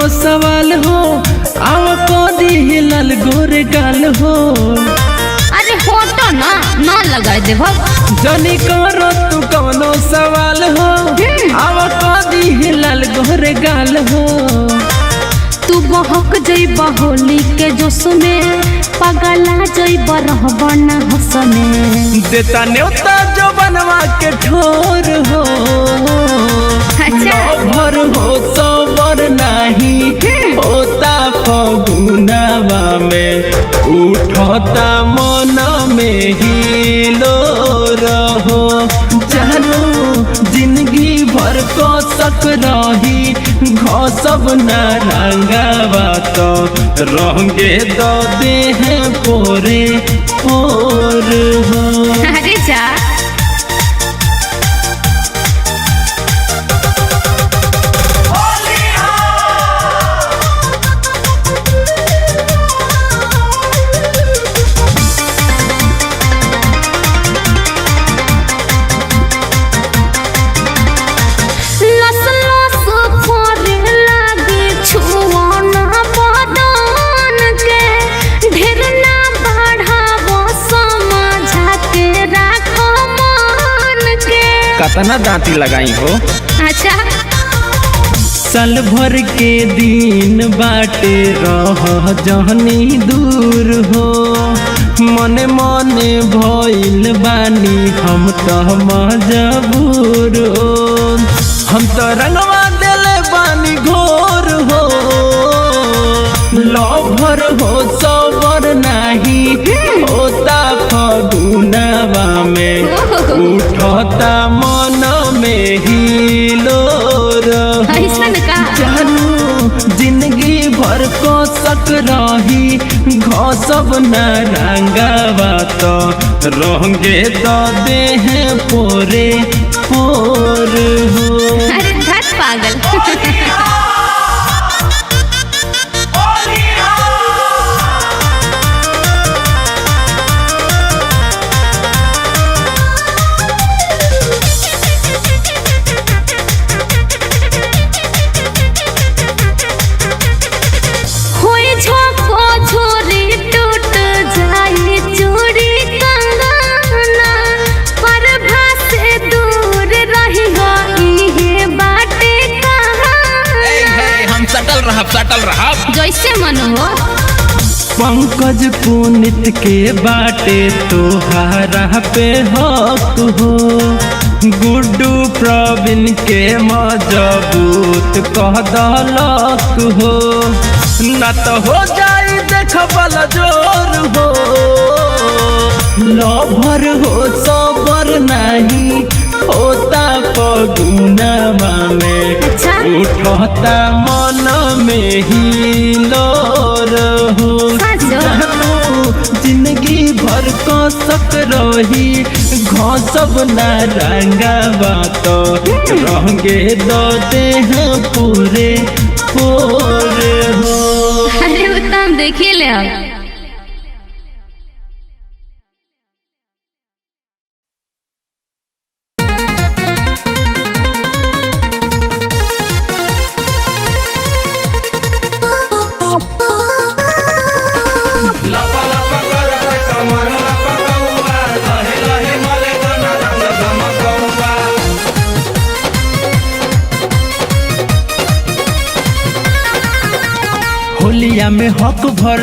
सवाल हो आव कदी हिलल गोरे गाल हो। अरे फोटो ना लगा दे जनी करो तू कौनो सवाल हो आव कदी हिलल गोरे गाल हो। तू बहक जइबा होली के जोश में पगला जइबा रहबा ना हंस में। देता न्योता जो बनवा के ठोर हो। अच्छा भर हो सबर नहीं होता फगुनवा में उठता मन में हिलो रहो। जानू जिंदगी भर को सक रही घसब न रंगावा तो रंगे दो दे हैं पोरे पोर हो। अरे जा कतना दांती लगाई हो। अच्छा साल भर के दिन बाटे रह जहनी दूर हो। मने मने भइल बानी हम तो मजबूर हो। हम तो रंगवा देले बानी घोर हो। लभर हो सबर नहीं होता फगुनवा में उठता मन में हिलो रहो। जानू जिंदगी भर को सक रही घसब न रंगावा तो रंगे दो दे हैं पोरे पोर हो। अरे धत पागल सटल रहा जैसे मन हो। पंकज पुनित के बाटे तोहारा पे हक हो। गुड्डू प्रवीण के मजबूत कह दलक हो। न तो हो जाई देखबल जोर हो। लभर हो सबर नहीं होता फगुनवा में उठता मन में हिलो रहो। जिंदगी भर को सक रही घसब न रंगावा तो रंगे दो दे हैं पूरे पोर हो। अरे उत्तम देखिए ले होलिया में हक भर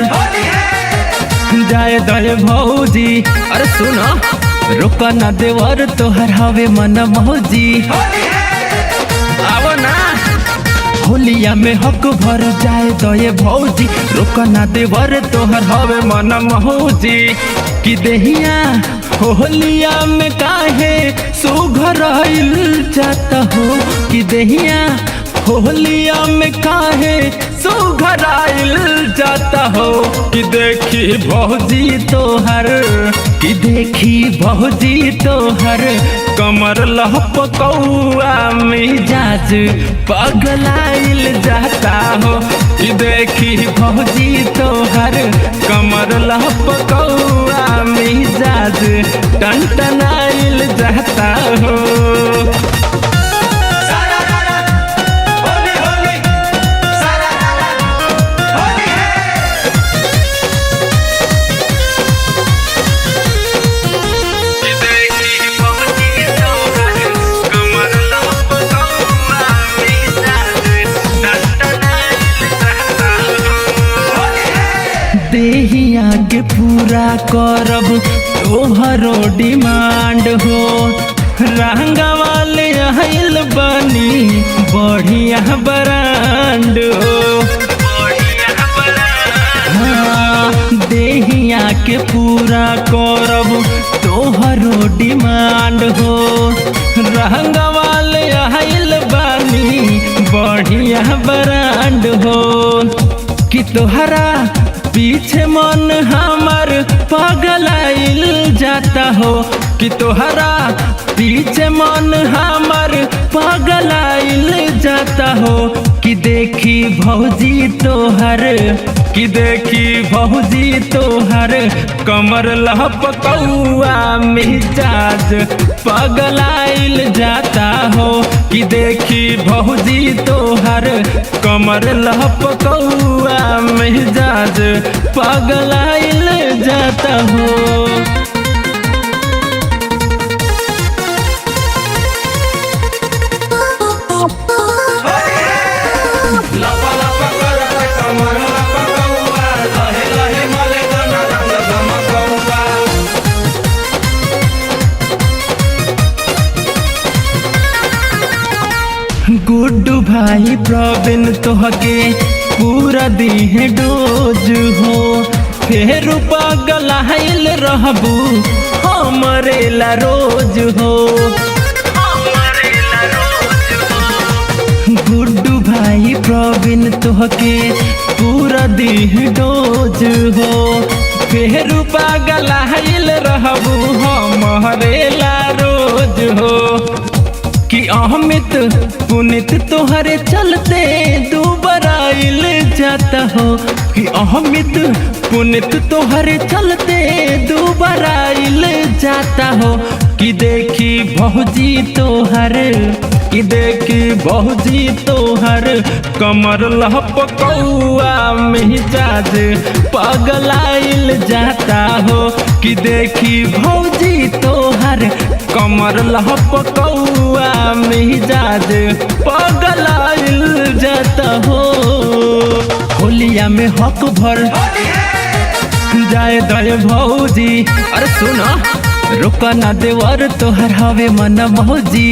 जाए दे भौजी। अरे सुनो रुका ना देवर तोहर हवे मन मौजी। आवो ना होलिया में हक भर जाए दे भौजी। रुका ना देवर तोहर हवे मन मौजी। कि देहिया होलिया में काहे सुघर जाता हो। कि देहिया होलिया में काहे सुघराइल जाता हो। कि देखी भौजी तोहर कि देखी भौजी तोहर कमर लहपकौआ मिजाज पगलाइल जाता हो। कि देखी भौजी तोहर कमर लहपकौआ मिजाज टनटनाइल जाता हो। के पूरा करब तोहरो डिमांड हो। रंगा वाले आइल बनी बढ़िया ब्रांड हो। हाँ, देहिया के पूरा करब तोहरो डिमांड हो। रंगा वाले आइल बनी बढ़िया ब्रांड हो। कि तोहरा पीछे मन हमर पगलाइल जाता हो। कि तोहरा पीछे मन हमर पगलाइल जाता हो। कि देखी भौजी तोहर, कि देखी भौजी तोहर कमर लहपकौआ मिजाज पगलाइल जाता हो। कि देखी भौजी तोहर कमर लहपकौआ मिजाज पगलाइल जाता हो। गुड्डू भाई प्रवीण तोहके पूरा दीहे डोज हो। फेर पगलाइल रहबू हमरे ला रोज हो। गुड्डू भाई प्रवीण तोहके पूरा दीहे डोज हो। फेर पगलाइल रहबू हमरे ला रोज हो। कि अमित पुनित तोहरे चलते दुबराइल जाता हो। कि अमित पुनित तोहरे चलते दुबराइल जाता हो। कि देखी भौजी तोहर, कि देखी भौजी तोहर कमर लहपकौआ मिजाज पगलाइल जाता हो। कि देखी भौजी तोहर कमर लहपकौआ मिजाज पगलाइल जाता हो। होलिया में हक भर जाए दय भौजी। अरे सुनो रुका ना देवर तोहर हवे मन मौजी।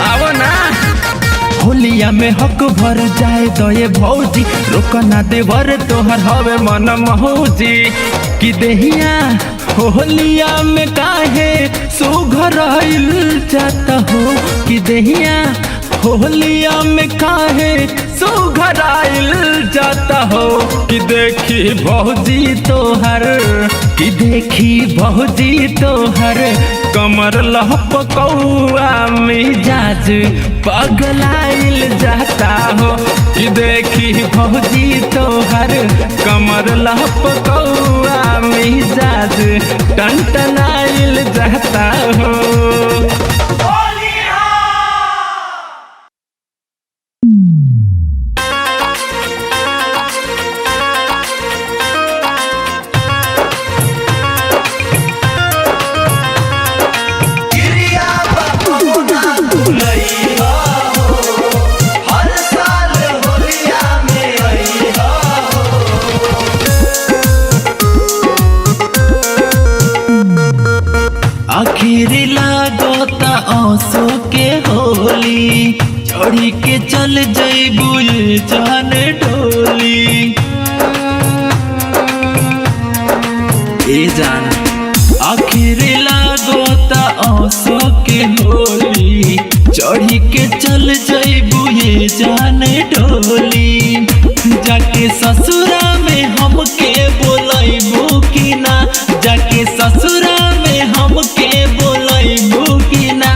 आओ ना होलिया में हक भर जाए दये भौजी। रुका ना देवर तोहर हवे मन मौजी। कि देहिया होलिया में काहे सुघराइल जाता हो। कि देहिया होलिया में काहे सुघराइल जाता हो। कि देखी भौजी तोहर, कि देखी भौजी तोहर कमर लहपकौआ मिजाज पगलाइल जाता हो। कि देखी भौजी तोहर कमर लहपकौआ मिजाज टनटनाइल जाता हो। आखिर लागता आंसू के होली चढ़ी के चल जइबू जान डोली। ए जान आखिर लागता आंसू के होली चढ़ी के चल जइबू जान डोली। जाके ससुरा में हमके बोलैबू कि ना, जाके ससुरा में हमके बोलैबू कि ना।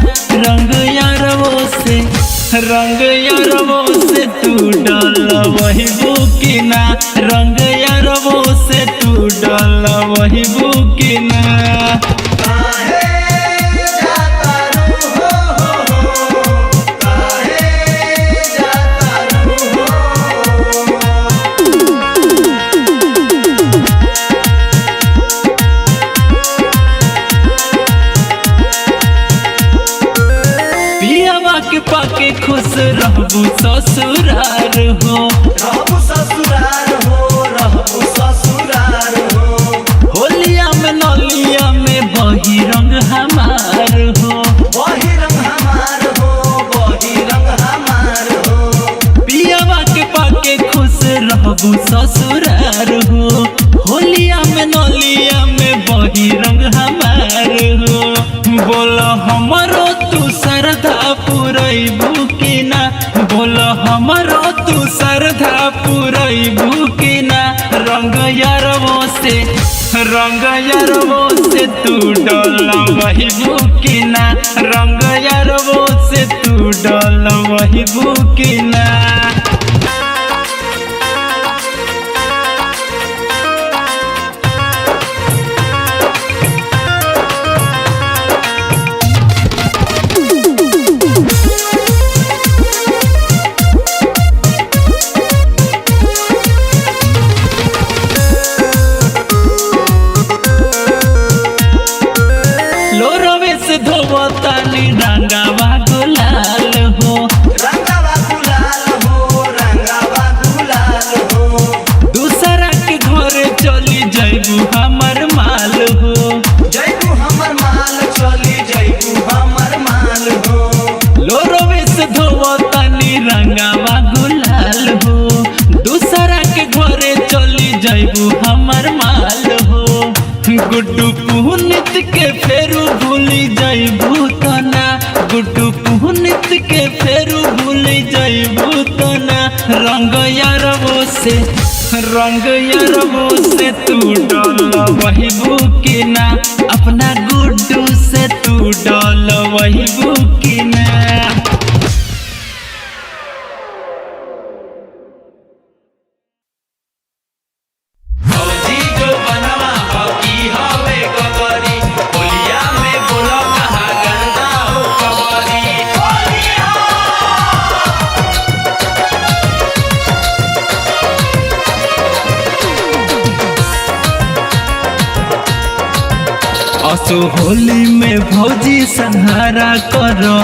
रंग यारवो से तू डलवहिबू कि ना। रंग यारवो से तू डलवहिबू कि ना। पाके खुश रहबू ससुरार हो, रहबू ससुरार हो, रहबू ससुरार यारवों से रंग यारवों से तू डोल वही बुकिना रंग यारवों से तू डोल वही बुकिना। धोवतानी रंगावा गुलाल हो रंगावा गुलाल हो रंगावा गुलाल हो दूसरा के घरे चली जैबू हमर माल हो जैबू हमर माल चली जैबू हमर माल हो लोरवे से धोवतानी रंगावा गुलाल हो दूसरा के घरे चली जैबू हमर माल हो गुड्डू पुनित के फेरू भूली जैबू तना गुड्डू पुनित के फेरू भूली जैबू तना रंग यारवो से तू डोल वही बुकिना अपना गुड्डू से तू डोल वही बुकिना। असो होली में भौजी संहारा करो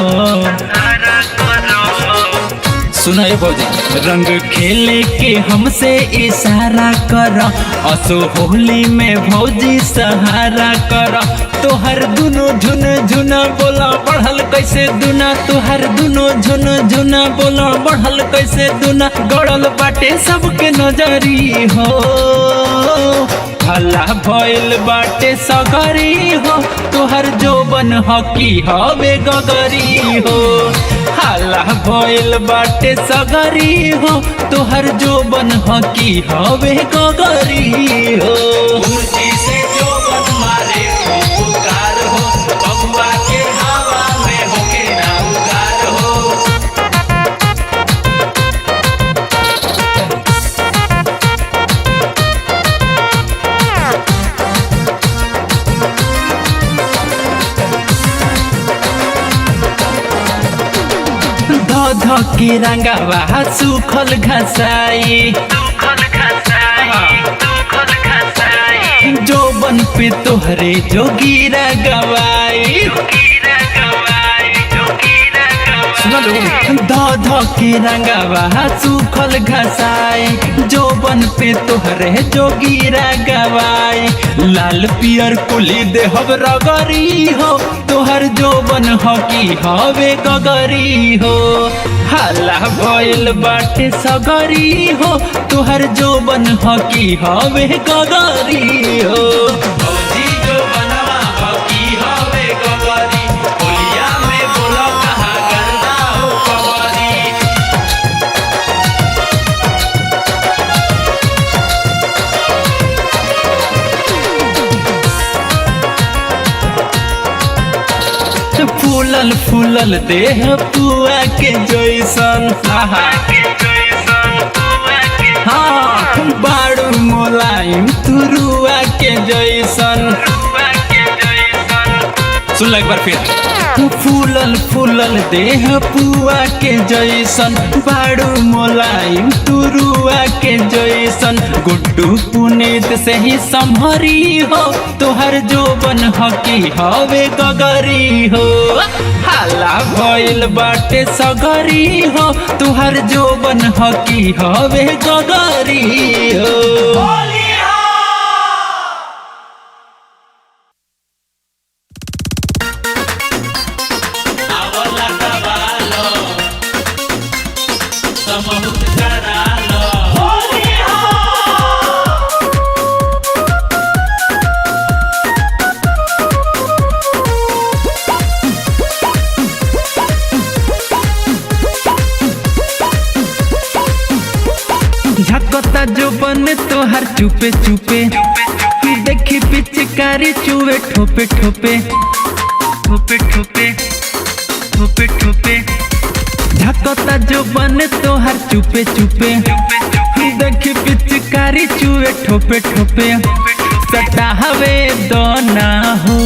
सुना ये भौजी रंग खेले के हमसे इशारा करो असो होली में भौजी सहारा करो तोहर दुनो झुन झुना बोला बढ़ल कैसे दुना तोहर दुनो झुन झुना बोला बढ़ल कैसे दुना गड़ल बाटे सबके नजरी हो हल्ला भइल बाटे सगरी हो तोहर जोबन हकी हवे गगरी हो हल्ला भइल बाटे सगरी हो तोहर जोबन हकी हवे गगरी हो कुर्सी से जोबन मारे पुकार हो बबुआ के हवा में होके ना उगार हो ध के रंगावा सुखल घसाई जोबन पे तोहरे जोगीरा गवाई ध के रंगावा सुखल घसाई जोबन पे तोहरे जोगीरा गवाई लाल पियर कुली देहब रगरी हो तोहर जोबन हकी हवे गगरी हो हल्ला भइल बाटे सगरी हो तोहर जोबन हकी हवे गगरी हो भौजी जो बनवा हकी हवे गगरी होलिया में बोलो कहा गंदा हो कबरी फूलल फूलल देह पुआ के जैसन हाँ बाड़ू मोलायम तुरुआ के जैसन सुन एक बार फिर फूलल फूलल देह पुआ के जैसन बाड़ू मोलायम तुरुआ के जैसन गुड्डू पुनीत से ही संभरी हो तोहर जोबन हकी हवे गगरी हो हल्ला भइल बाटे सगरी हो तोहर जोबन हकी हवे गगरी हो झकता जोबन तोहर चुपे चुपे देखी पिचकारी चुवे ठोपे ठोपे ठोपे ठोपे ठोपे ठोपे झकता जो बन तोहर चुपे चुपे देखी पिचकारी चुवे ठोपे ठोपे सटाहवे दोना हो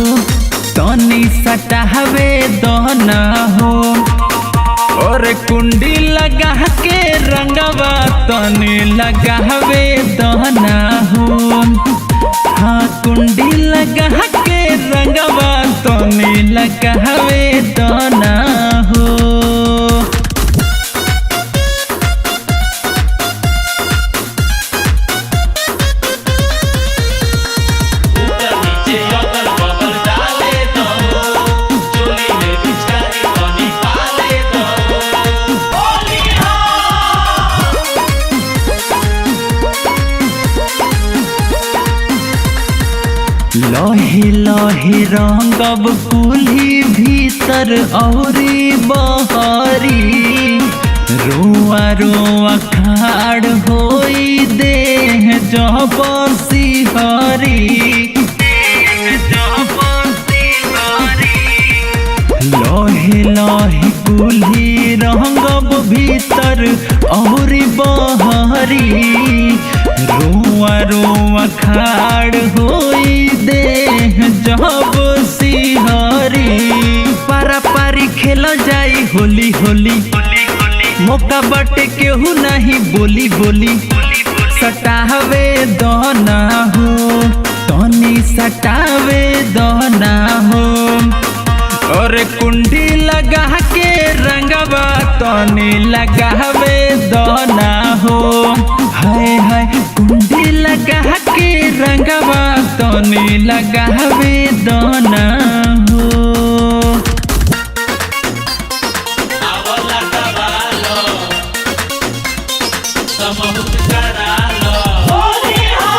तनी सटाहवे दोना हो और कुंडी लगा के रंगवा तनी लगावे दोना हो हाँ कुंडी लगा के रंगवा तनी लगावे दोना हो ऊपर नीचे अगल बगल डाले दो चोली में पिचकारी पानी पाले दो होलिया लहे लहे रंगब कुल्ही भीतर औरी बहरी रोआ रोआ खाड़ होई देह जब सिहरी लहे लहे कुल्ही रंगब भीतर औरी बहरी रोआ रोआ खाड़ होई देह जब सिहरी पारा पारी खेल जाई होली होली मौका बाटे केहू नहीं बोली बोली सटावे दोना हो तनी सटावे दोना हो और कुंडी लगा के रंगवा तनी लगावे दोना हो हाय हाय कुंडी लगा के रंगवा तनी लगावे दोना हो आवला दबालो समहुत करालो होलिया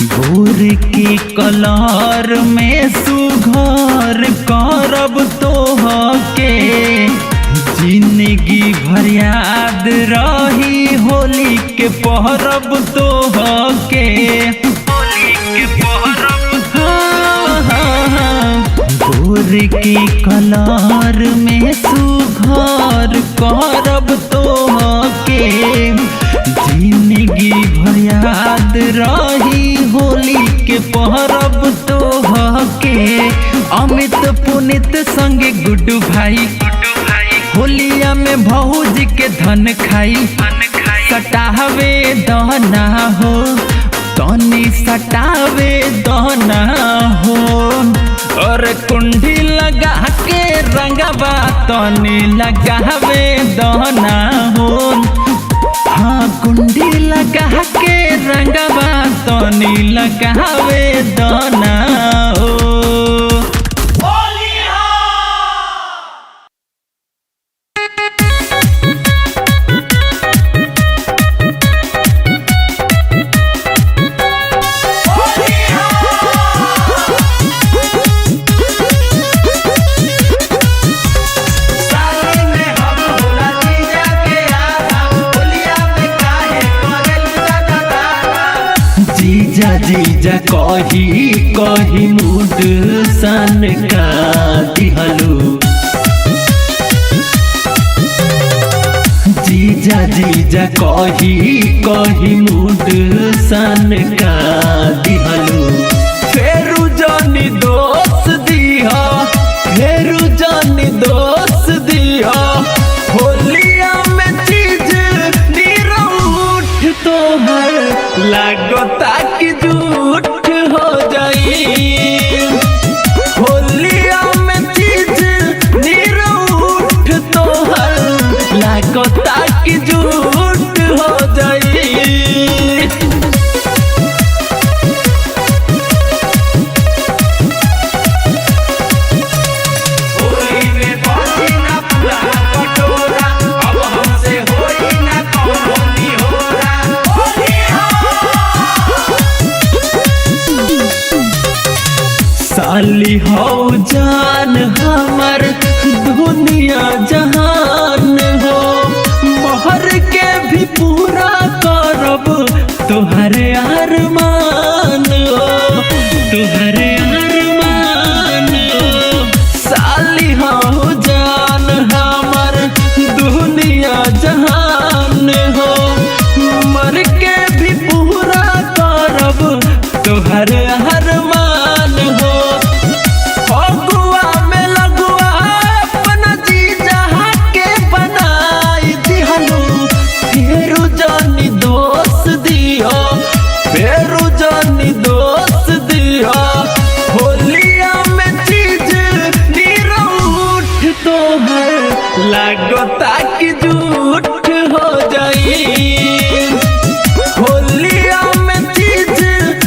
भोर के कलर में सुघर करब तोहके जिंदगी भर याद रही होली के पहरब तोहके भोर के कलर में सुघर करब तोहके जिंदगी भर याद रही होली के पहरब तोहके अमित पुनित संगे गुड्डू भाई होलिया में भौजी के धन खाई सटावे दोना हो तनी सटावे दोना हो और कुंडी लगा के रंगवा तनी लगावे दोना हो हाँ कुंडी लगा के रंगवा तनी लगावे दोना हो साली में हम होला जीजा के आधा होलिया में काहे करेलू दादा जीजा जीजा कही कही मूड सन का दिहलू जीजा जीजा कही कही मूड सन का दिहलू फेरू जानी दोस्त दिया फेरू जानी दोस्त दिया होलिया में चीज निरूठ तोहर लागता कि झूठ हो जाई होलिया में चीज निरूठ तोहर लागता कि झूठ हो जाई साली हो जान हमर दुनिया जहान हो, मोहर के भी पूरा करब तुहरे अरमान हो, तुहरे अरमान हो। साली हो जान हमर दुनिया जहान हो, मर के भी पूरा करब तुहरे अरमान हो। फगुआ में लगुआ अपना जीजा के बनाई दिहनु, फेरू जानी दोस्त दियो, फेरू जानी दोस्त दियो। होलिया में चीज निरूठ तो है लागता कि झूठ हो जाई, होलिया में चीज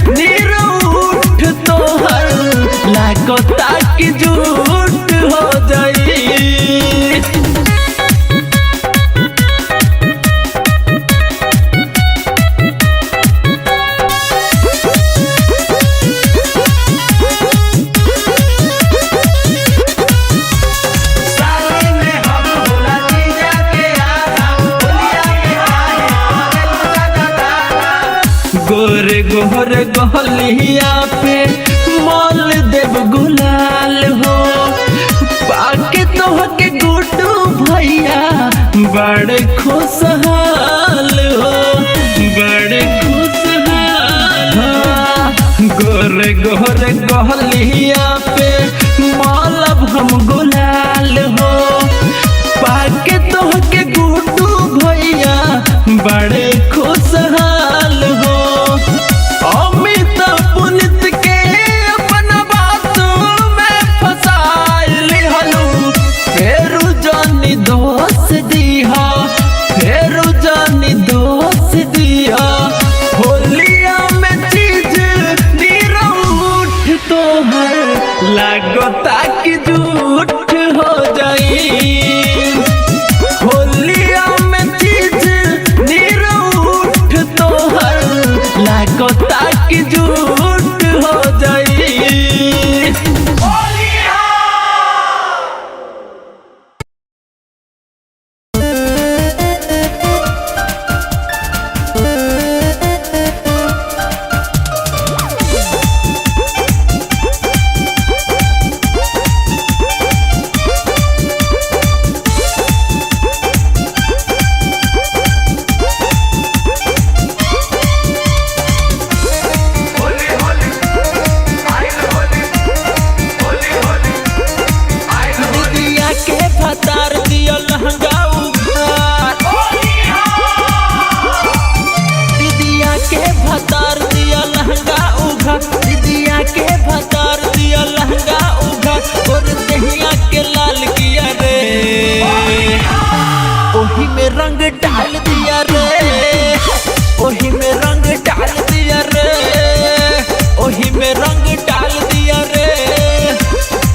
निरूठ तो है लागता कि झूठ हो जाई। साली में हम भोला जीजा के आना, होलिया के आए करे दादा। गोरे गोरे गलिया पे मोल देव गुलाल हो, पाके तोहके गुड्डू भैया बड़े खुशहाल हो, बड़े खुशहाल हो। गोरे गोरे गलिया पे मोलब हम गुलाल हो, पाके तोहके गुड्डू भैया बड़े खुशहाल हो। अमित पुनित के अपना बात में फसाई लिहलू, फेरू जानी दोस्त दिया, फेरू जानी दोस्त दिया। होलिया में चीज निरूठ तो है लागता कि झूठ हो जाई, होलिया में चीज निरूठ तो है लागता कि झूठ हो जाई। होली होली आइल होली, होली होली आइल होली। दिदिया के भतार दिया लहंगा उघार, दिदिया के भतार दिया लहंगा उघार, दिदिया के भतार दिया लहंगा उघार। और दहिया के लाल किया रे, ओही में रंग डाल दिया रे, ओही में रंग डाल दिया रे, ओही में रंग डाल दिया रे,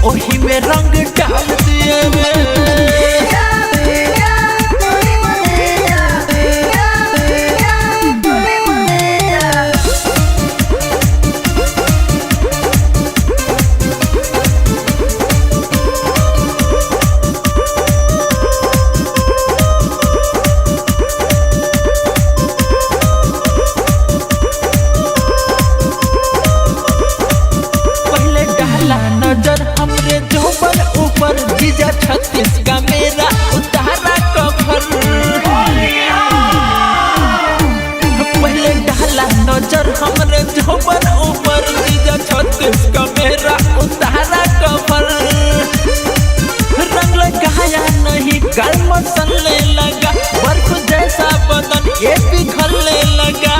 ओही में रंग डाल दिया रे। पहले डाला नजर हमरे जोबन ऊपर, जीजा 36 का मेरा उतारा कवर। पहले डाला नजर हमरे जोबन ऊपर, जीजा 36 का मेरा उतारा कवर। रंग लगाया नहीं गल मसलने लगा, बर्फ जैसा बदन ये पिघलने लगा।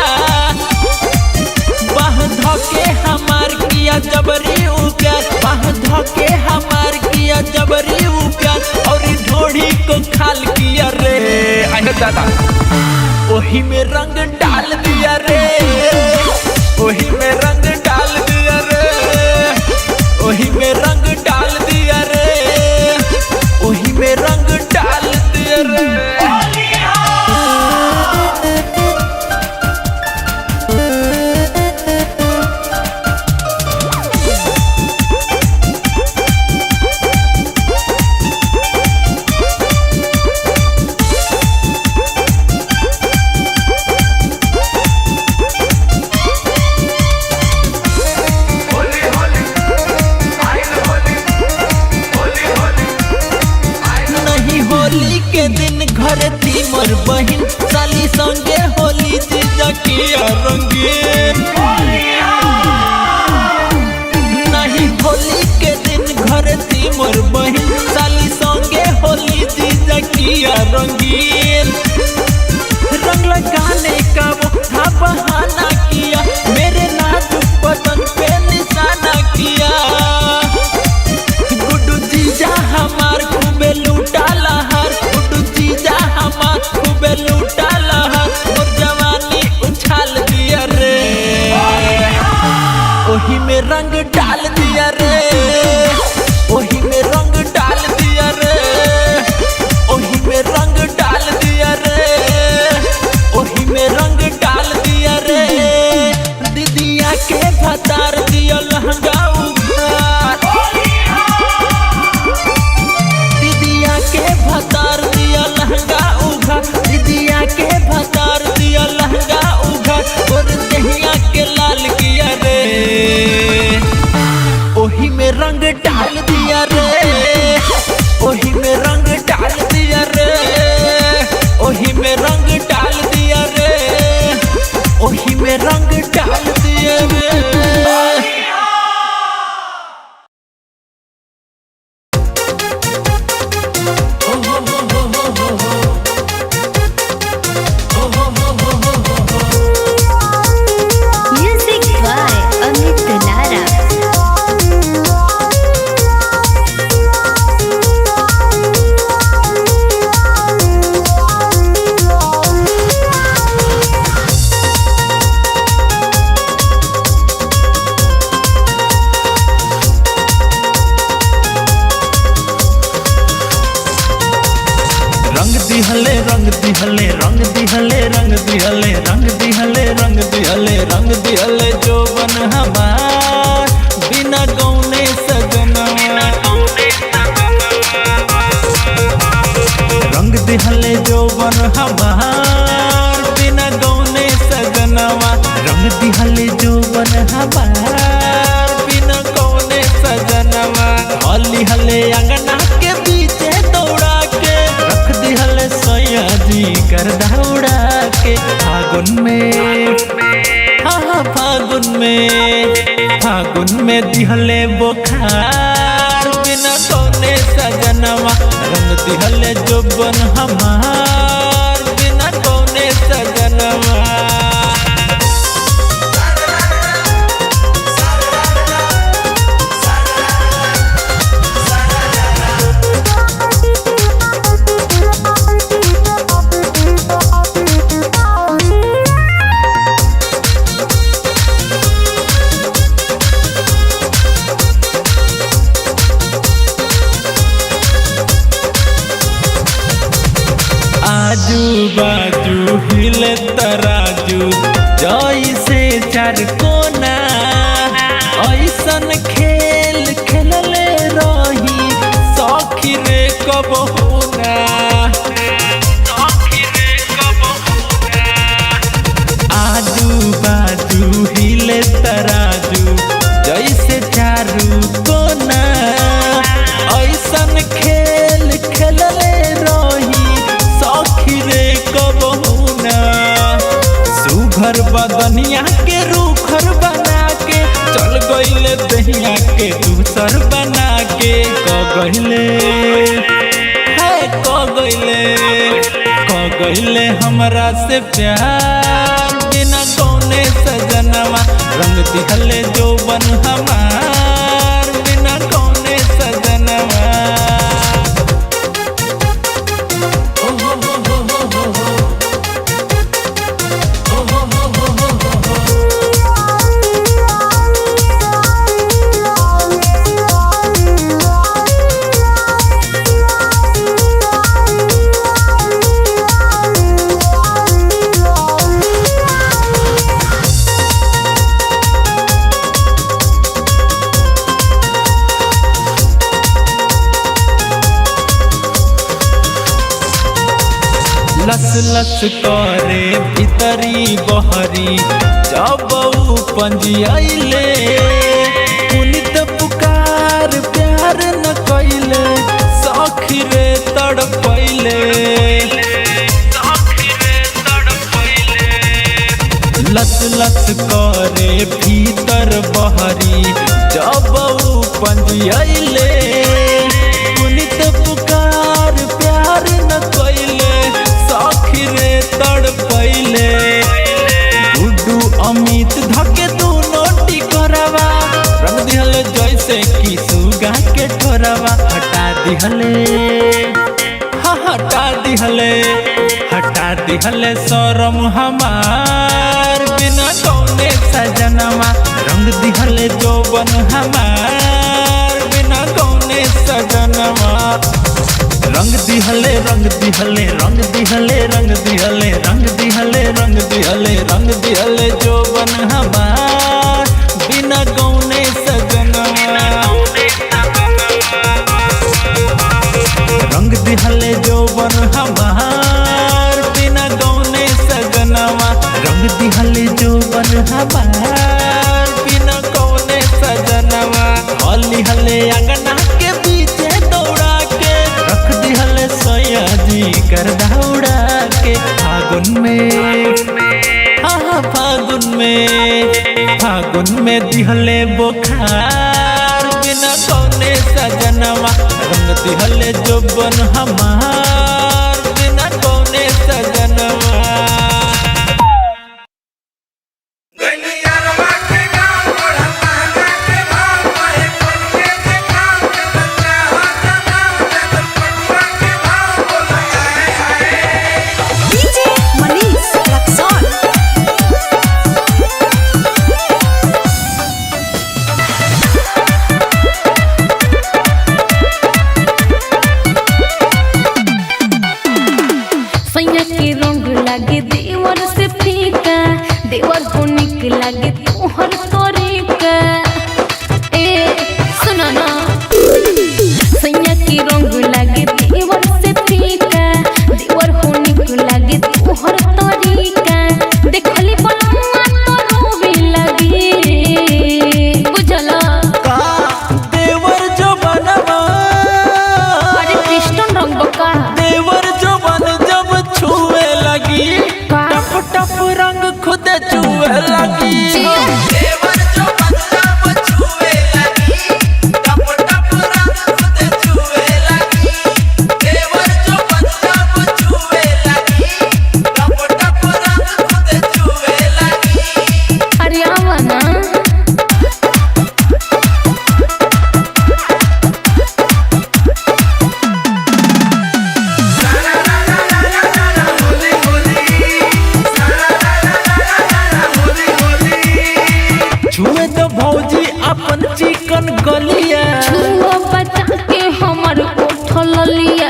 बाह धोके हमार किया जबरी उप्यार, बाह धोके हमार किया जबरी उप्यार। और ढोड़ी को खाल किया रे, आगे दादा ओही में रंग डाल दिया रे, ओही में रंग डाल दिया रे, ओही में रंग डाल दिया रे, ओही में रंग डाल दिया रे। के दिन घर थी मोर बहिन साली संगे होली जीजा किया रंगीन नहीं होली के दिन घर थी मोर बहिन साली संगे होली जीजा किया रंगीन रंग लगाने का वो था बहाना किया मेरे नाजुक बदन पे निशाना किया गुड्डू जीजा हमार खूबे लूटा लहर गुड्डू जीजा हमार खूबे लूटा लहर और जवानी उछाल दिया रे ओही में रंग डाल दिया रे ओही में रंग डाल दिया रे ओही में रंग डाल दिया रे ओही में रंग डाल दिया रे दीदिया के भतार दिया लहंगा उघार दीदिया के भतार दिया लहंगा उघार दीदिया के भतार दिया लहंगा उघार और दहिया के लाल किया रे ओही में रंग डाल दिया रे ओही में रंग डाल दिया रे ओही में रंग डाल दिया रे ओही में रंग डाल दिया रे Music by Amit Lara. रंग दिहले रंग दिहले रंग दिहले रंग दिहले रंग दिहले रंग दिहले जो बन हमार बिना गौने सजनवा रंग दिहले जो बन हमार बिना गौने सजनवा रंग दिहले जो बन हमार बिना गौने सजनवा हली हले अंगना के पीछे दौड़ा के रख दिहले सयाजी कर दौड़ा के फागुन में हाँ फागुन में दिहले बोखार बिना कौने सजनवा रंग दिहले जो बन हमार बिना कौने सजनवा आजू बाजू हिले तराजू जैसे चार कोना ऐसन खेल खेलले रही सखी रे कब होना आजू बाजू हिले तराजू जैसे चारू कोना ऐसन खेल खेलले रही सखी रे कब होना सुघर बदनिया के रूखर बना के चल गईले दहिया के दूसर बना के गईले हमरा से प्यार बिना कौने सजनवा रंग दिहले जो बन हमार बिना कौने सजनवा लस लस करे भीतरी बहरी जब पंजियाइले पुनित पुकार प्यार न कैले सखी रे तड़पैले पंजियले पुनित पुकार प्यार न कइले सखी रे तड़पैले गुड्डू अमित धके दोनों टिकरवा रंग दिहले जैसे कि सुगा के ठोरवा हटा दिहले शरम हमार बिना कौने सजनवा रंग दिहले जोबन हमार बिना कौने सजनवा रंग दिहले रंग दिहले रंग दिहले रंग दिहले रंग दिहले रंग दिहले रंग दिहले जोबन हमार बिना कौने सजनवा रंग दिहले जोबन हमार बिना गौने सजनवा रंग दिहले जोबन हमार बिना गौने सजनवा हली हले अंगना के पीछे दौड़ा के रख दिहले सयाजी कर दौड़ा के फागुन में दिहले बुखार बिना कौने सजनवा रंग दिहले जोबन हमार बिना कौने सजनवा देवर को निक लगे तोहर तरीका सुनो ना सैया की रंग लगे देवर से फीका देवर को निक लगे तोहर तरीका देखली बनवा तो रोवे लगी बुझला का देवर जो बनवा अरे कृष्ण रंग का देवर जो बन जब छुए लगी टप टप रंग खुद छुए लगी देवर जो बंदा छुए लगी टप टप रंग खुद छुए लगी देवर जो बंदा छुए लगी टप टप रंग खुद छुए लगी अरे आवा ना छुए तो भौजी अपन चिकन गलिया छुआ बचा के हमर उठल लिया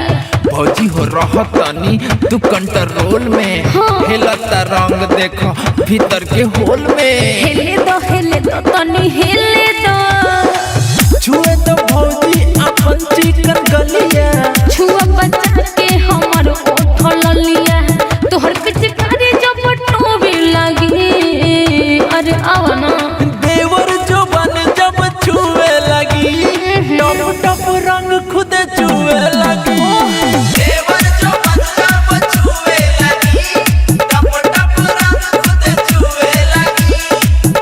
भौजी हो रहतनी तू कंट्रोल में हेलता रंग देखो भीतर के होल में हेले दो तनी हेले दो छुए तो भौजी अपन चिकन गलिया छुआ बचा के हमर उठल लिया तोहर पिचकारी जब टोबे लगी अरे आवा ना देवर जो बन जब छुए लगी टप टप रंग खुद छुए लगी देवर जो बंदा छुए लगी टप टप रंग खुद छुए लगी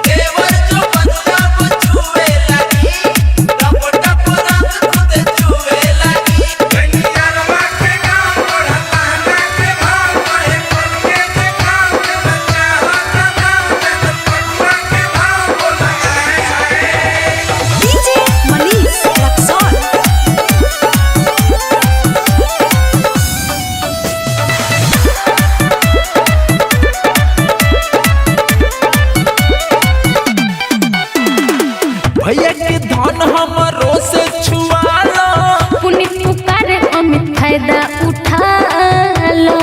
देवर जो बंदा छुए लगी टप टप रंग खुद छुए लगी कन्या रमा के गांव बढ़ता ना के भाव बढ़े मन के देखा के बच्चा हाथ नाम में पटवा के भाव बोला डीजे मनीष रक्सौल भैया के धन हमरो से छुआला पुनित पुकारे अमित फायदा उठा लो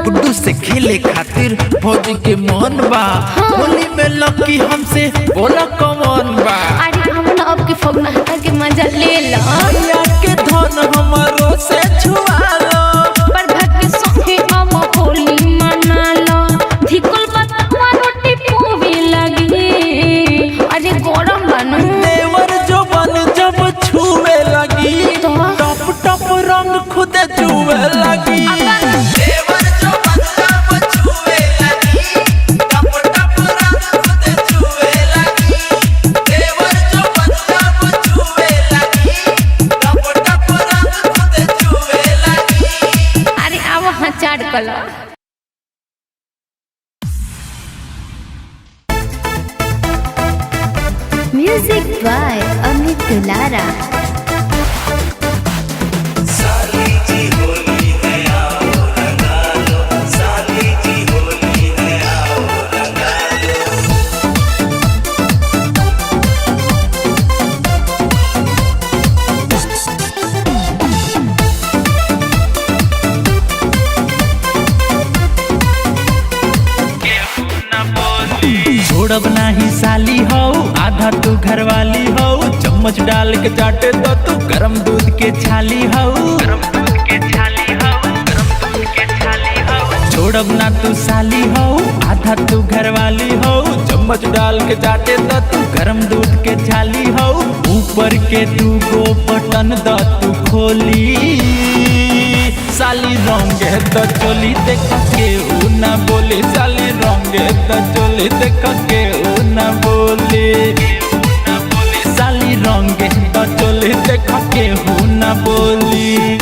गुड्डू से खेले खातिर भौजी के मन बा होली में लकी हमसे बोला कौन बा अरे हम ना आपके फगुना के मजा ले लो भैया के धन हमरो से छुआला पर भाग्य संगे हम होली मना लो धिकुल बतावा रोटी पोवे लगी अरे गरम बनू देवर जो बन जब छुए लगी टप टप रंग खुद छुए लगी देवर जो बंदा छुए लगी टप टप रंग खुद छुए लगी देवर कला। म्यूजिक बाय अमित दुलारा। साली जी होली है आओ रंगा लो, साली जी होली है आओ रंगा लो। छोड़ब नाही साली हो, आधा तू घरवाली हो, चम्मच डाल के चाटे तो तू गरम दूध के छाली हो। छोड़ब ना तू साली हो, आधा तू घरवाली हो, चम्मच डाल के चाटे तो तू गरम दूध के छाली हो। ऊपर के दू गो बटन द तू खोली, साली रंगे तो चोली देख के ऊ ना बोले, साली रंगे तो चोली देख के ऊ ना बोले, साली रंगे तो चोली देख के ऊ ना बोली।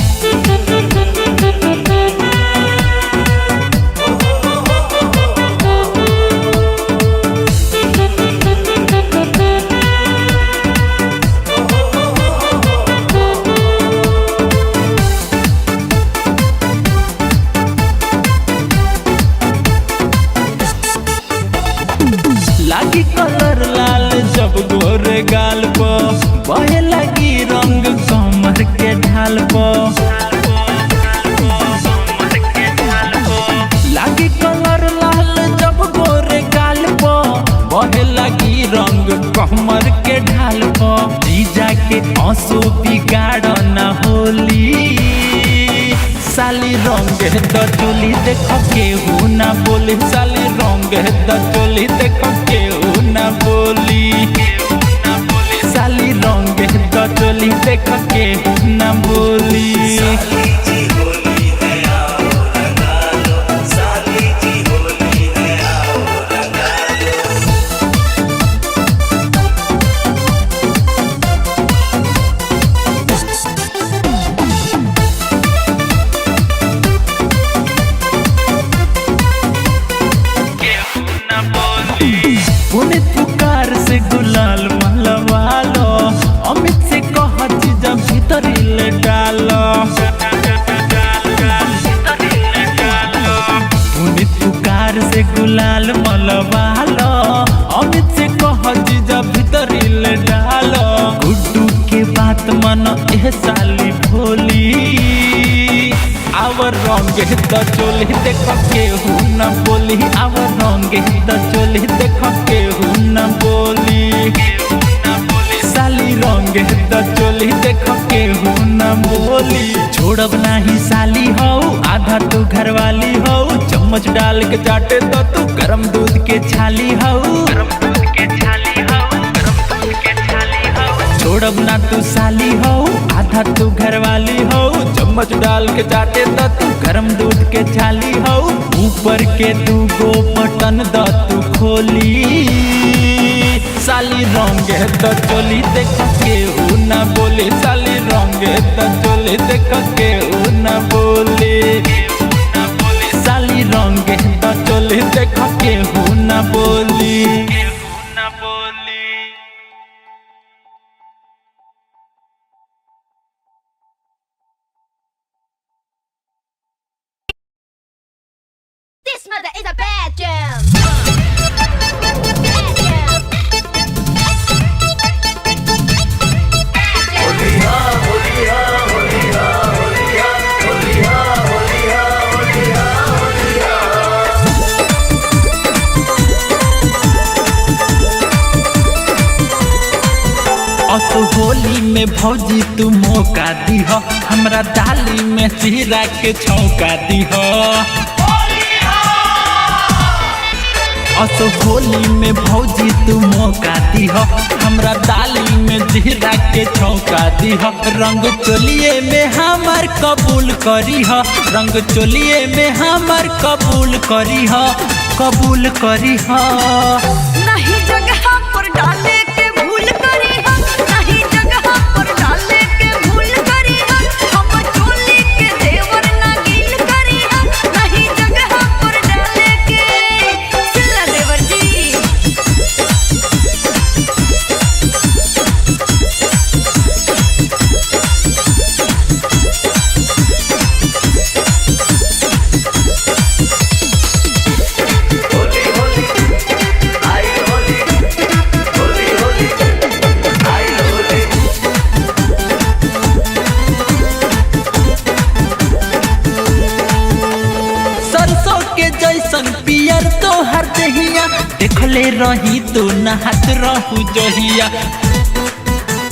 लागी कलर लाल जब गोरे गाल पर, बहे लगी रंग कमर के ढाल पर। लागी कलर लाल जब गोरे गाल पर, बहे लगी रंग कमर के ढाल पर। जीजा के आंसू बिगाड़ न होली, साली रंगे तो चोली देख के ऊ ना बोली, साली रंगे तो चोली देख के ऊ ना बोली, साली रंगे तो चोली देख के ऊ ना बोली। साली जी होली है आओ रंगा लो, साली जी होली है आओ रंगा लो। पुनित पुकार से गुलाल मलवा लो, अमित से कहा चीजा भीतरी ले डालो। पुनित पुकार से गुलाल मलवा लो, अमित से कहा चीजा भीतरी ले डालो। गुड्डू के बात मानो एह साली भोली, आवर रंगे तो चोली देख के हूँ न बोली, आवर रंगे तो चोली देख के हूँ न बोली, साली रंगे तो चोली देख के हूँ न बोली। छोड़ब नाही साली हो, आधा तू घरवाली हो, चम्मच डाल के चाटे तो तू गरम दूध के छाली हो। छोड़ब ना तू साली हो, आधा तू घरवाली हो, चम्मच डाल के चाटे तो तू गरम दूध के छाली हो। ऊपर के दू गो बटन द तू खोली, साली रंगे तो चोली देख के ऊ ना बोले, साली रंगे तो चोली देख के ऊ ना बोले, साली रंगे तो चोली देख के ऊ ना बोली। This mother is a bad jam. Bad jam. होलिया होलिया होलिया होलिया होलिया होलिया होलिया होलिया। अस होली में भौजी तू मौका दीह, हमरा डाली में चीरा के छौका दीह। अस होली में भौजी तू मौका दीह, हमरा डाली में जीरा के छौका दीह। रंग चोलिए में हमार कबूल करीह, रंग चोलिए में हमार कबूल करीह, कबूल करीह। नहीं जगह पर डाले के भूल करी हम, नहीं जगह पर डाले के भूल करी हम, हम चोली के देवर ना गिल करी हम, नहीं देखले रही तो नहात रहू जहिया।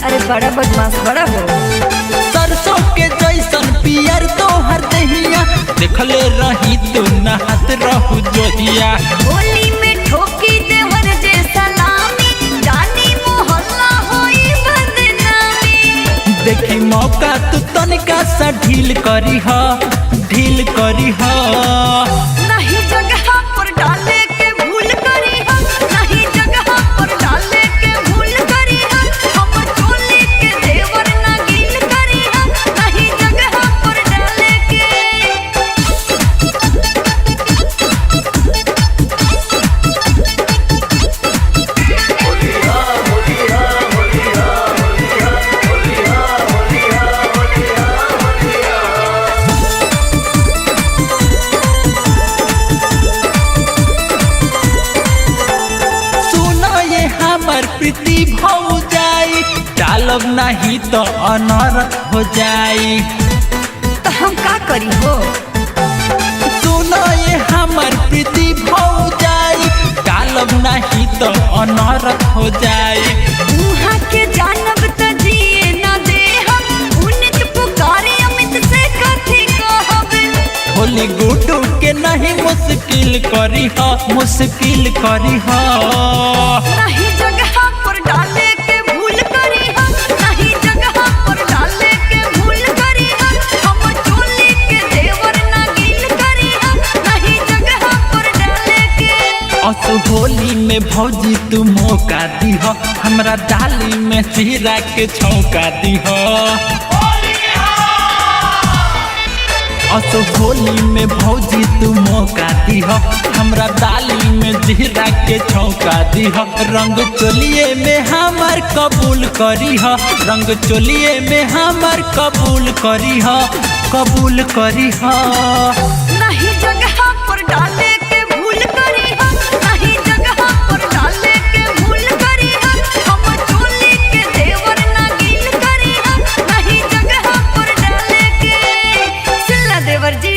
अरे बड़ा बदमाश बड़ा हो। सरसों के जैसन पियर तोहर दहिया, देखले रही तो नहात रहू जहिया। होली में ठोकी देवर जैसा नामी, जानी मोहल्ला होई बदनामी। देखी मौका तू तनिका सा ढील करी हा, ढील करी हा। नहीं जगह पर डाले के भूल करी हम, नहीं जगह पर डाले के भूल करी हम। हम चोली के देवर ना गिल करी हम, नहीं जगह पर डाले के। प्रीति भौ जाई, डालब नहीं तो अनर्थ हो जाई। तो हम का करी हो? सुनो ये हमर प्रीति भौ जाई, डालब नहीं तो अनर्थ हो जाई। उहाँ के जानब त जिए न दे हम, उन्नत पुकारे अमित से कथी कहब। होली गुडू के नहीं मुश्किल करी हा, मुश्किल करी हा। नहीं जगह पर डाले के भूल करी हम, नहीं जगह पर डाले के भूल करी हम। हम चोली के देवर ना गिल करी हम, नहीं जगह पर डाले के। अस होली में भौजी तू मौका दी हो, हमरा डाली में चीरा के छौका दी हो। अस होली में भौजी तू मौका दी हो, हमरा डाली में जीरा के छौका दी हो। रंग चोलिए में हमार कबूल करी हो, रंग चोलिए में हमार कबूल करी हो, कबूल करी हो। नहीं जगह पर डाले के भूल करी हम, नहीं जगह पर डाले के भूल करी हम। हम चोली के देवर ना गिल करी हम, नहीं जगह पर डाले के। सिल्ला देवर जी।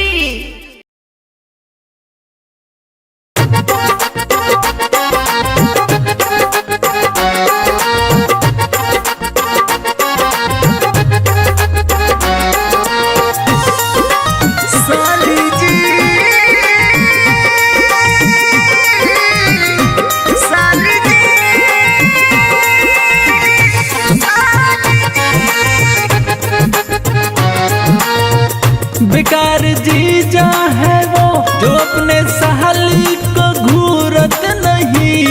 बेकार जीजा है वो जो अपने सहाली को घूरत नहीं,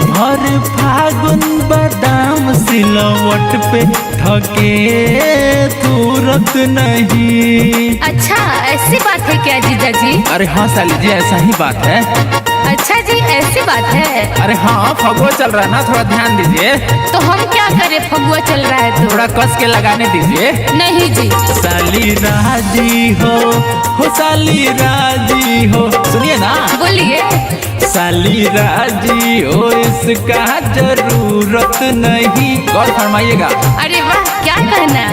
भर फागुन बादाम सिलवट पे ठके तुरत नहीं। अच्छा ऐसी बात है क्या जीजा जी? अरे हाँ साली जी ऐसा ही बात है। अच्छा जी ऐसी बात है। अरे हाँ फगुआ चल रहा है ना, थोड़ा ध्यान दीजिए। तो हम क्या करें, फगुआ चल रहा है तो? थोड़ा कस के लगाने दीजिए। नहीं जी। साली राजी हो साली राजी हो, सुनिए ना। बोलिए। साली राजी हो इसका जरूरत नहीं, गौर फरमाइएगा। अरे वाह क्या कहना।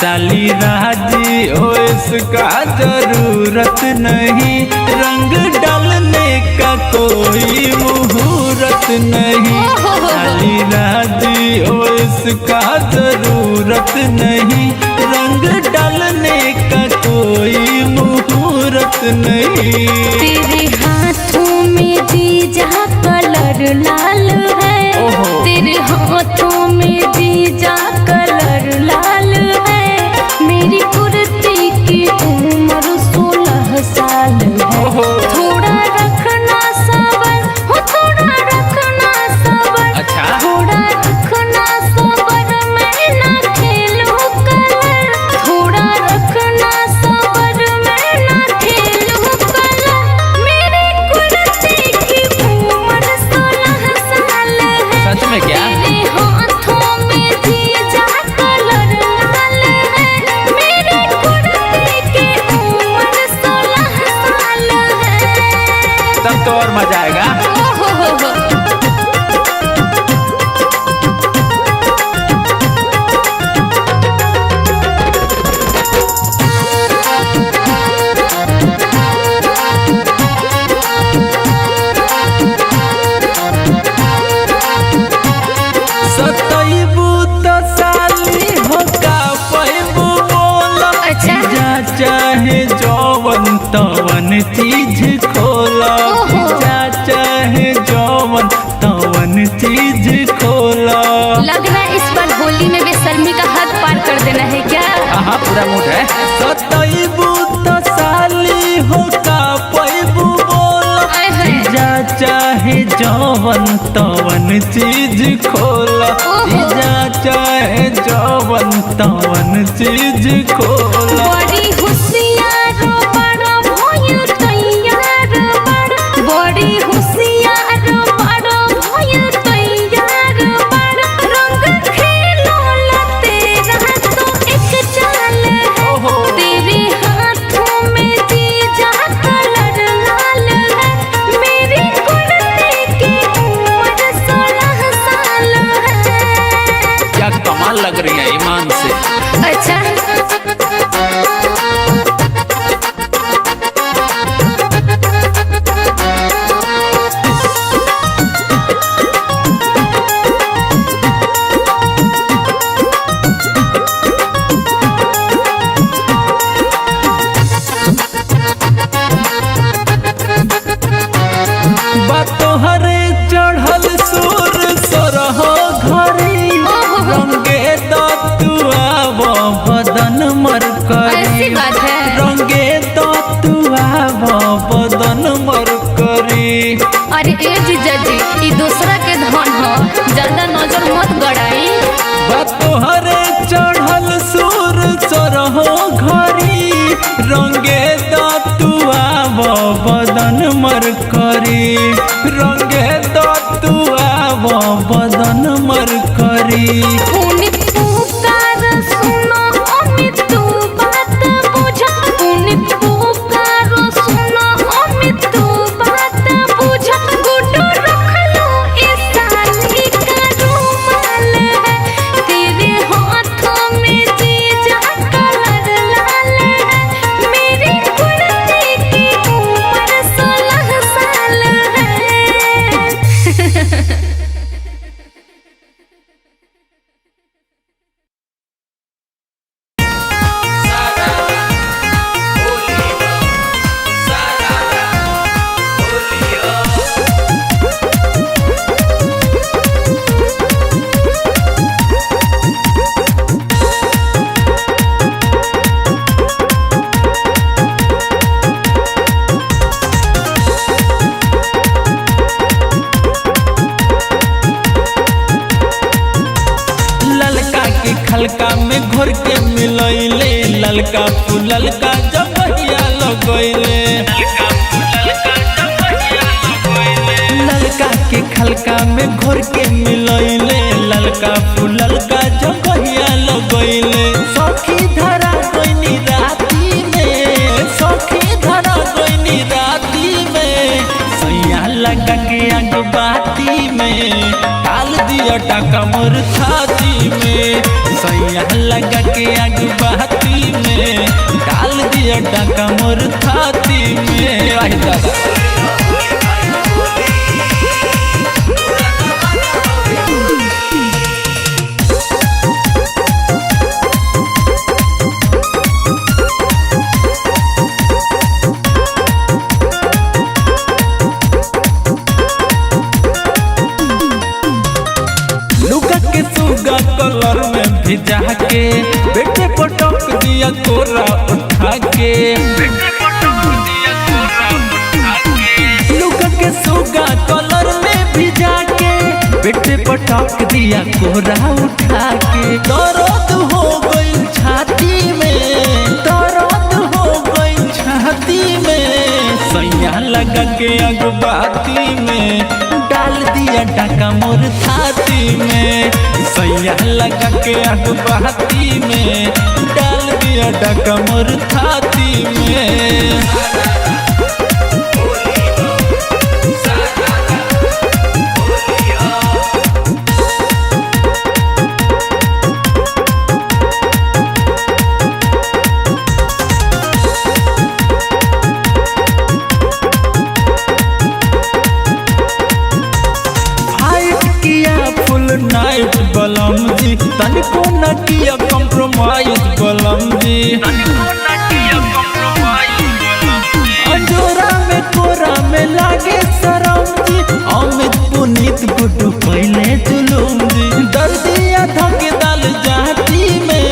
साली राजी हो इसका जरूरत नहीं, रंग डालने का कोई मुहूर्त नहीं। साली राजी हो इसका जरूरत नहीं, रंग डालने का कोई मुहूर्त नहीं। तेरे हाथों में जीजा कलर लाल है, तेरे हाथों में जीजा कलर लाल है। मेरी कुर्ती की उम्र 16 साल है, थोड़ा रखना सबर हो, थोड़ा रखना सबर। अच्छा थोड़ा रखना सबर, मैं ना खेलूं कलर। थोड़ा रखना सबर, मैं ना खेलूं कलर। मेरी कुर्ती की उम्र 16 साल जवन तवन चीज खोला जीजा चाहे जवन तवन चीज खोला। बड़ी होशियार बड़ा भइल तैयार बड़ बड़ी होशियार बड़ा भइल तैयार बड़ रंग खेलोला तेरा तो एक चाल है तेरे हाथों में जीजा कलर लाल है मेरी कुर्ते की उम्र 16 साल है। क्या कमाल लग रही है ईमान से। अच्छा तोहरे चढ़ल सुर सरह घरी रंगे दतुआ बदन मर ऐसी करी बात है। रंगे दतुआ बदन मर करी। अरे ए जीजा जी ई दूसरा के धन हो ज्यादा नजर मत गड़ाई। तोहरे चढ़ल सुर सरह घरी रंगे दतुआ बदन मर करी रंगे दतुआ बदन मर करी। उन्हीं पुकार सुनो अमित तू बात बुझा उन्हीं पुकार सुनो अमित तू बात बुझा गुड्डू रख लो इस साली का रुमाल है तेरे हाथों में जीजा कलर लाल है मेरी कुर्ते की उम्र 16 साल है। ललका के खलका में घोर के मिलैले ललका फूललका जबहिया लगैले ललका के खलका में घोर के मिलैले ललका फूललका जबहिया लगैले। सखी धरा कोइनी राती में सखी धरा कोइनी राती में सैया लगा के आग बाती में डाल दिया टाका मोर छाती में सैया लगा के आग बाती में डाल दिया टाका मोर छाती में। आई दादा लुका के सुगा कलर में भिजा के बेटे पटक दिया कोरा उठा के लुका के सुगा कलर में भिजा के बेटे पटक दिया कोरा उठा के। दर्द हो गई छाती में दर्द हो गई छाती में सैया लगा के अगबाती में डाल दिया डाका मोर छाती में सैया लगा के अगबाती में डाल दिया डाका मोर छाती में। नाइट बलम जी तनिको न किया कॉम्प्रोमाइज बलम जी अंजोरा में कोरा में लागे शरम जी अमित पुनीत गुड्डू पहले जुलूम जी दर्दिया धके दाल जाती में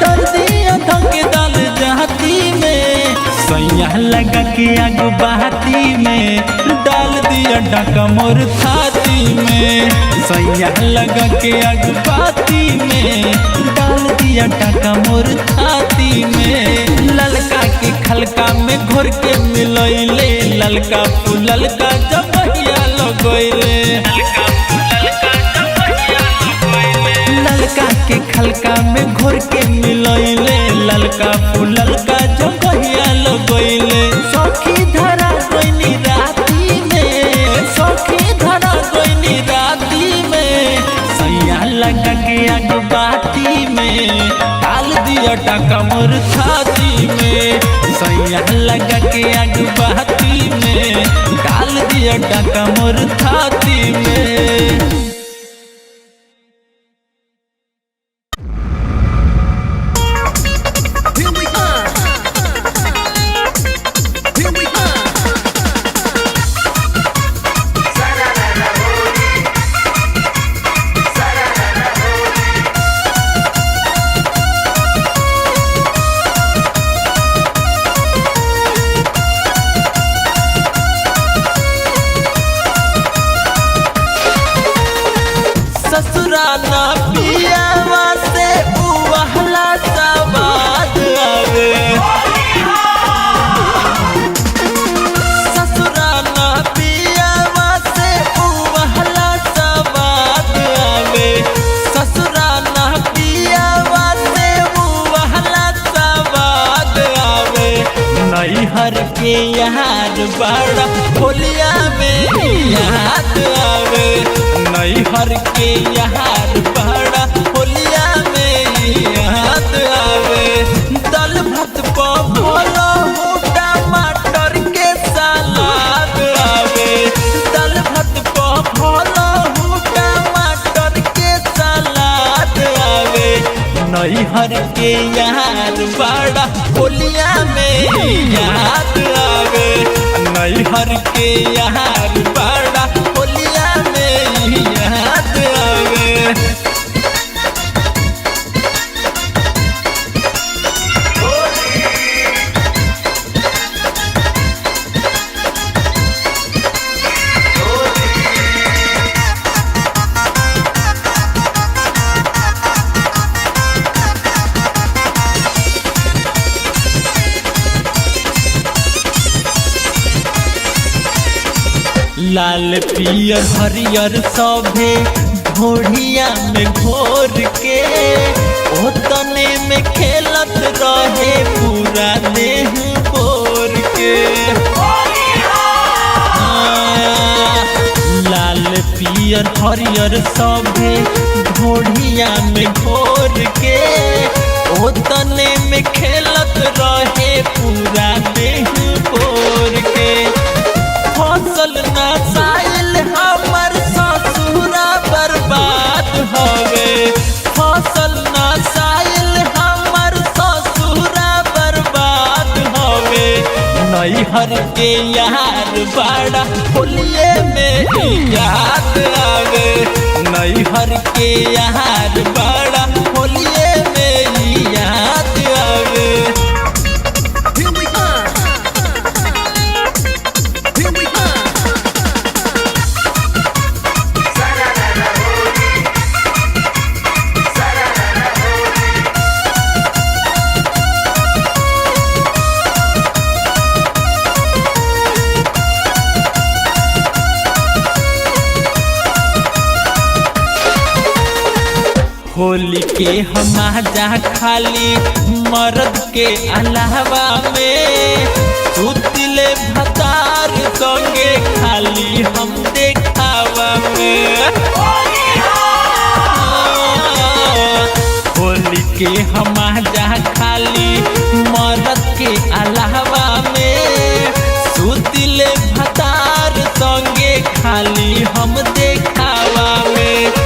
दर्दिया धके दाल जाती में सैया लगा के आग बहाती में डाल दिया डाका मोर छाती में, सैया लगा के आग बाती में डाल दिया डाका मोर छाती में। ललका के खलका में घोर के मिलैले, ललका फूललका जबहिया लगैले, ललका के खलका में घोर के मिलैले, ललका फूललका जबहिया लगैले। सखी धरा गइनी राती में, सखी धरा गइनी राती में, सैया लगा के आग बाती में डाल दिया डाका मोर छाती में, सैया लगा के आग बाती में डाल दिया डाका मोर छाती में। ससुराना पियावा से उहला सवाद आवे, ससुराना पियावा से उहला सवाद आवे, ससुराना पियावा से उहला सवाद आवे। नैहर के यार बड़ा होलिया में याद आवे, नैहर के यार बड़ा होलिया में याद आवे। दाल भात पभला टमाटर के सलाद आवे, दाल भात पभला टमाटर के सलाद आवे। नैहर के यार बड़ा होलिया में याद आवे, नैहर के यार बड़ा होलिया में याद आवे। लाल पियर हरियर सभे घोड़िया में घोर के, ओतने में खेलत रहे पूरा देह बोर के। लाल पियर हरियर सभे घोड़िया में घोर के, ओतने में खेलत रहे पूरा देह बोर के। फसल नसाइल हमर ससुरा बर्बाद हवे, फसल नसाइल हमर ससुरा बर्बाद हवे। नैहर के यार बड़ा होलिये में याद आवे, नैहर के यार बड़ा होलिये में याद आवे। होली के हमाजा खाली मर्द के अलावा में, सुतले भतार संगे खाली हम देखावा में। होली के हमाजा खाली मर्द के अलावा में, सुतले भतार संगे खाली हम देखावा में।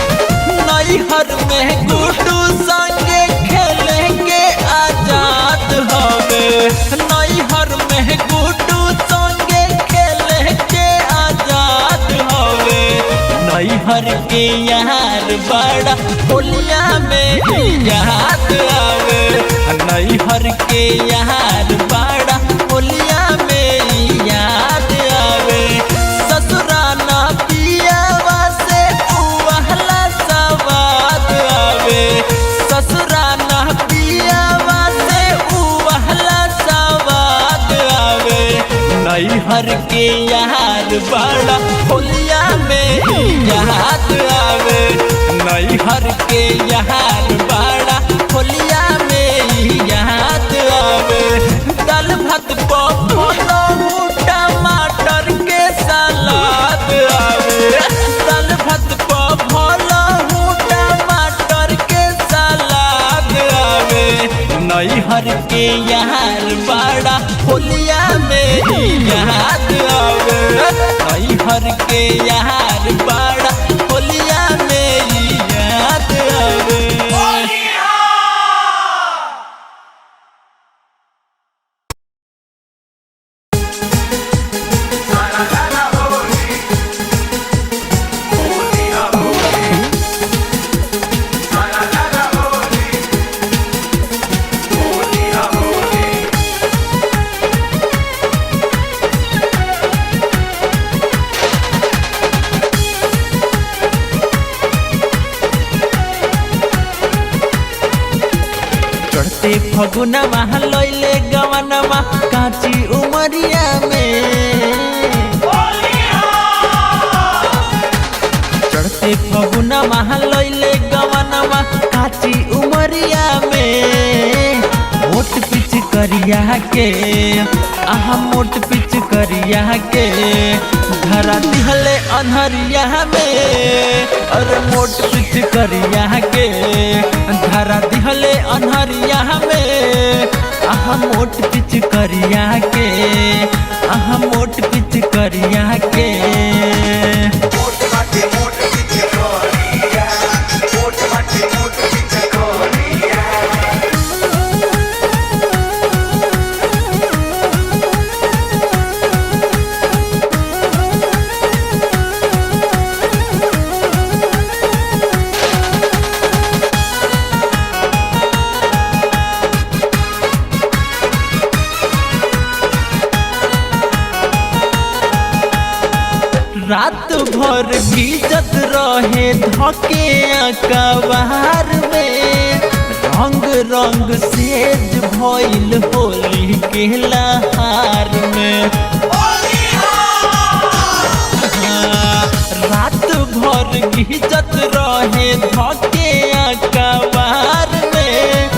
नैहर में गुड्डू संगे खेलेंगे आजाद हवे, नैहर में गुड्डू संगे खेलेंगे आजाद हवे। नैहर के यार बड़ा होलिया में याद आवे, नैहर के यार बड़ा होलिया में याद आवे। ससुराना हर के यार बड़ा होलिया में याद आवे नई हर के यार बड़ा होलिया में याद आवे दाल भात पकौड़ा टमाटर के सलाद आवे दाल भात पकौड़ा टमाटर के सलाद आवे नई हर के यार बड़ा होलिया में याद आवे नई हर के यार बड़ा होलिया में याद आवे चढ़ते फगुनमा लैले गवनमा काची उमरिया में चढ़ते फगुनमा लैले गवनमा काची उमरिया में मोट पिच करिया के आहा मोट पिच करिया के धरा दिहले अनहरिया में अरे मोट पिच करिया के धरा दिहले अनहरिया में आहा मोट पिच करिया के आहा मोट पिच करिया के रात भर भीजत रहे धके अकबार में रंग रंग सेज भइल होली के लहार में रात भर भीजत रहे धके अकबार में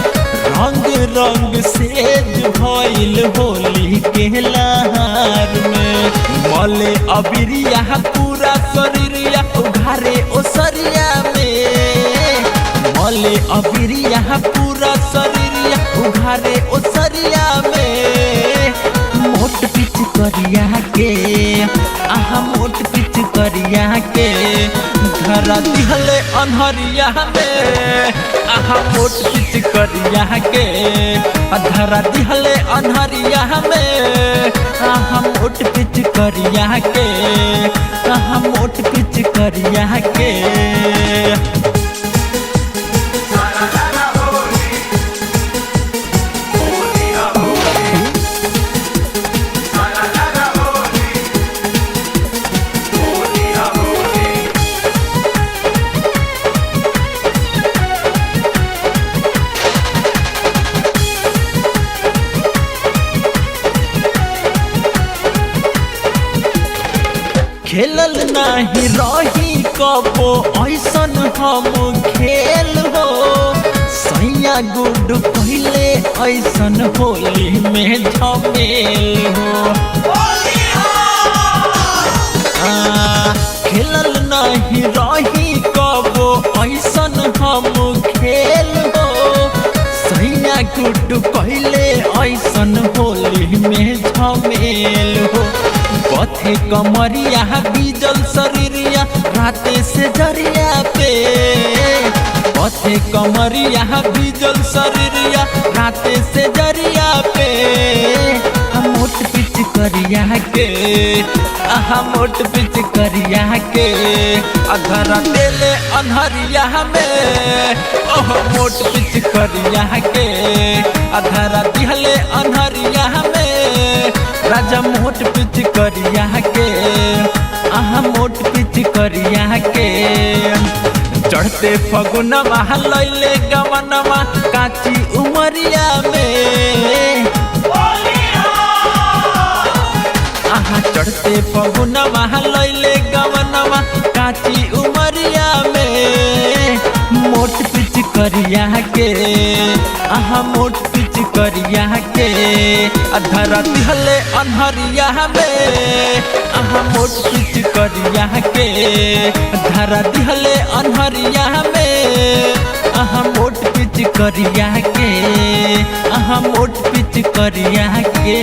रंग रंग सेज भइल होली के लहार में मले अबिरिया पूरा शरीरिया उघारे ओसरिया में मले अबिरिया पूरा शरीरिया उघारे ओसरिया में मोट पिच करिया के आहा मोट पिच करिया के धरा दिहले अनहरिया में आहा मोट पिच करिया के धरा दिहले अनहरिया में आहा मोट पिच करिया के आहा मोट पिच करिया के खेलल नाही रही कबो ऐसन हम खेल हो सैया गुड पहले ऐसन होली में झमेल हो खेलल नहीं रही कबो ऐसन हम खेल हो सैया गुड पहले ऐसन होली में झमेल हो पथे कमरिया बीजल शरीरिया राते से जरिया पे पथे कमरिया बीजल शरीरिया राते से जरिया पे मोट पिच करिया के आहा मोट पिच करिया के अधरा देले अनहरिया में ओह मोट पिच करिया के अधरा दिहले अनहरिया में राजा मोट पिच करिया के आहा मोट पिच करिया के चढ़ते फगुनमा लैले गवनमा काची उमरिया में आहा चढ़ते फगुनवा लैले गवनवा काची उमरिया में मोट पिच करिया के आहा मोट पिच करिया के अधरा दिहले अनहरिया में आहा मोट पिच करिया के धरा दिहले अनहरिया में आहा मोट पिच करिया के आहा मोट पिच करिया के